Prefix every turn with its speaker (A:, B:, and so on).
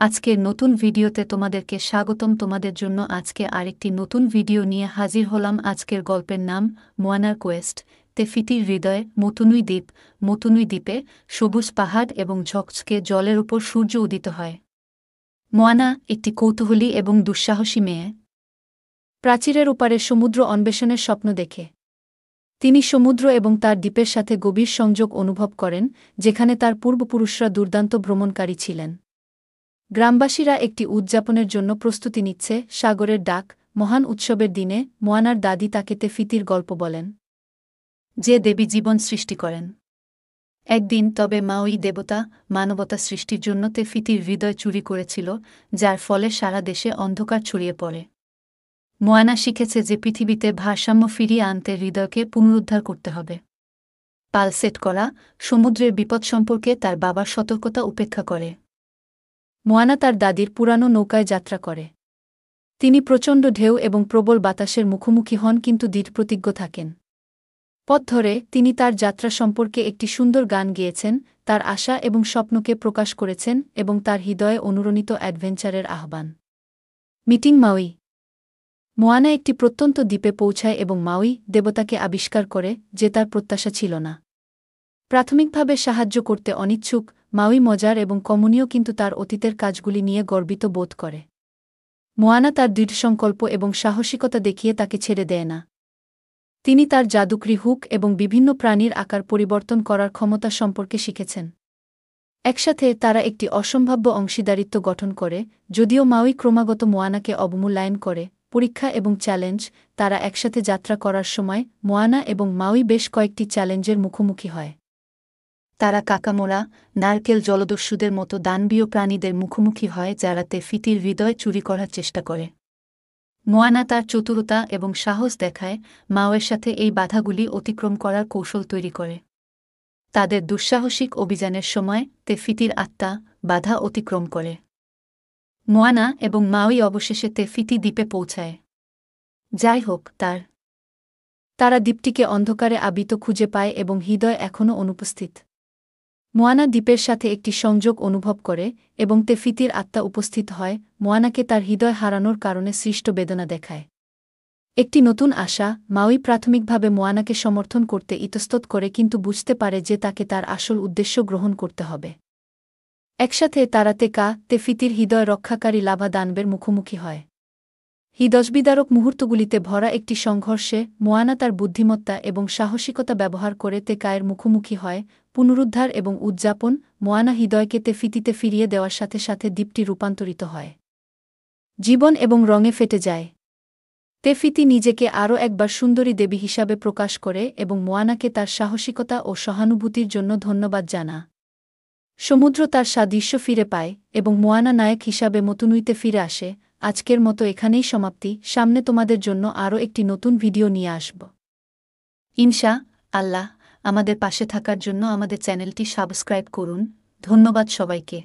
A: আজকের নতুন ভিডিওতে তোমাদেরকে স্বাগতম। তোমাদের জন্য আজকে আরেকটি নতুন ভিডিও নিয়ে হাজির হলাম। আজকের গল্পের নাম মোয়ানার কোয়েস্ট। তেফিতির হৃদয়ে মতুনুই দ্বীপ। মতুনুই দ্বীপে সবুজ পাহাড় এবং ঝকঝকে জলের উপর সূর্য উদিত হয়। মোয়ানা একটি কৌতূহলী এবং দুঃসাহসী মেয়ে। প্রাচীরের ওপারে সমুদ্র অন্বেষণের স্বপ্ন দেখে তিনি সমুদ্র এবং তার দ্বীপের সাথে গভীর সংযোগ অনুভব করেন, যেখানে তার পূর্বপুরুষরা দুর্দান্ত ভ্রমণকারী ছিলেন। গ্রামবাসীরা একটি উদযাপনের জন্য প্রস্তুতি নিচ্ছে, সাগরের ডাক। মহান উৎসবের দিনে মোয়ানার দাদি তাকে তেফিতির গল্প বলেন, যে দেবী জীবন সৃষ্টি করেন। একদিন তবে মাওই দেবতা মানবতা সৃষ্টির জন্য তেফিতির হৃদয় চুরি করেছিল, যার ফলে সারা দেশে অন্ধকার ছড়িয়ে পড়ে। মোয়ানা শিখেছে যে পৃথিবীতে ভারসাম্য ফিরিয়ে আনতে হৃদয়কে পুনরুদ্ধার করতে হবে। পাল সেট করা সমুদ্রের বিপদ সম্পর্কে তার বাবার সতর্কতা উপেক্ষা করে মোয়ানা তার দাদির পুরানো নৌকায় যাত্রা করে। তিনি প্রচণ্ড ঢেউ এবং প্রবল বাতাসের মুখোমুখি হন, কিন্তু দৃঢ়প্রতিজ্ঞ থাকেন। পথ ধরে তিনি তার যাত্রা সম্পর্কে একটি সুন্দর গান গেয়েছেন, তার আশা এবং স্বপ্নকে প্রকাশ করেছেন এবং তার হৃদয়ে অনুরণিত অ্যাডভেঞ্চারের আহ্বান। মিটিং মাউই। মোয়ানা একটি প্রত্যন্ত দ্বীপে পৌঁছায় এবং মাউই দেবতাকে আবিষ্কার করে, যে তার প্রত্যাশা ছিল না। প্রাথমিকভাবে সাহায্য করতে অনিচ্ছুক, মাউই মজার এবং কমনীয়, কিন্তু তার অতীতের কাজগুলি নিয়ে গর্বিত বোধ করে। মোয়ানা তার দৃঢ়সংকল্প এবং সাহসিকতা দেখিয়ে তাকে ছেড়ে দেয় না। তিনি তার জাদুকরি হুক এবং বিভিন্ন প্রাণীর আকার পরিবর্তন করার ক্ষমতা সম্পর্কে শিখেছেন। একসাথে তারা একটি অসম্ভাব্য অংশীদারিত্ব গঠন করে। যদিও মাউই ক্রমাগত মোয়ানাকে অবমূল্যায়ন করে, পরীক্ষা এবং চ্যালেঞ্জ, তারা একসাথে যাত্রা করার সময় মোয়ানা এবং মাউই বেশ কয়েকটি চ্যালেঞ্জের মুখোমুখি হয়। তারা কাকামোরা, নারকেল জলদস্যুদের মতো দানবীয় প্রাণীদের মুখোমুখি হয়, যারা তেফিতির হৃদয় চুরি করার চেষ্টা করে। মোয়ানা তার চতুরতা এবং সাহস দেখায়, মাওয়ের সাথে এই বাধাগুলি অতিক্রম করার কৌশল তৈরি করে। তাদের দুঃসাহসিক অভিযানের সময় তেফিতির আত্মা বাধা অতিক্রম করে। মোয়ানা এবং মাউই অবশেষে তেফিতি দ্বীপে পৌঁছায়। যাই হোক, তারা দ্বীপটিকে অন্ধকারে আবৃত খুঁজে পায় এবং হৃদয় এখনও অনুপস্থিত। মোয়ানা দ্বীপের সাথে একটি সংযোগ অনুভব করে এবং তেফিতির আত্মা উপস্থিত হয়, মোয়ানাকে তার হৃদয় হারানোর কারণে সৃষ্ট বেদনা দেখায়। একটি নতুন আশা। মাউই প্রাথমিকভাবে মোয়ানাকে সমর্থন করতে ইতস্তত করে, কিন্তু বুঝতে পারে যে তাকে তার আসল উদ্দেশ্য গ্রহণ করতে হবে। একসাথে তারা তেফিতির হৃদয় রক্ষাকারী লাভা দানবের মুখোমুখি হয়। হৃদয়বিদারক মুহূর্তগুলিতে ভরা একটি সংঘর্ষে মোয়ানা তার বুদ্ধিমত্তা এবং সাহসিকতা ব্যবহার করে তেকায়ের মুখোমুখি হয়। পুনরুদ্ধার এবং উদযাপন। মোয়ানা হৃদয়কে তেফিতিতে ফিরিয়ে দেওয়ার সাথে সাথে দ্বীপটি রূপান্তরিত হয়, জীবন এবং রঙে ফেটে যায়। তেফিতি নিজেকে আরও একবার সুন্দরী দেবী হিসাবে প্রকাশ করে এবং মোয়ানাকে তার সাহসিকতা ও সহানুভূতির জন্য ধন্যবাদ জানা। সমুদ্র তার সাদৃশ্য ফিরে পায় এবং মোয়ানা নায়ক হিসাবে মতুনুইতে ফিরে আসে। আজকের মতো এখানেই সমাপ্তি। সামনে তোমাদের জন্য আরও একটি নতুন ভিডিও নিয়ে আসব। ইনশা আল্লাহ। আমাদের পাশে থাকার জন্য আমাদের চ্যানেলটি সাবস্ক্রাইব করুন। ধন্যবাদ সবাইকে।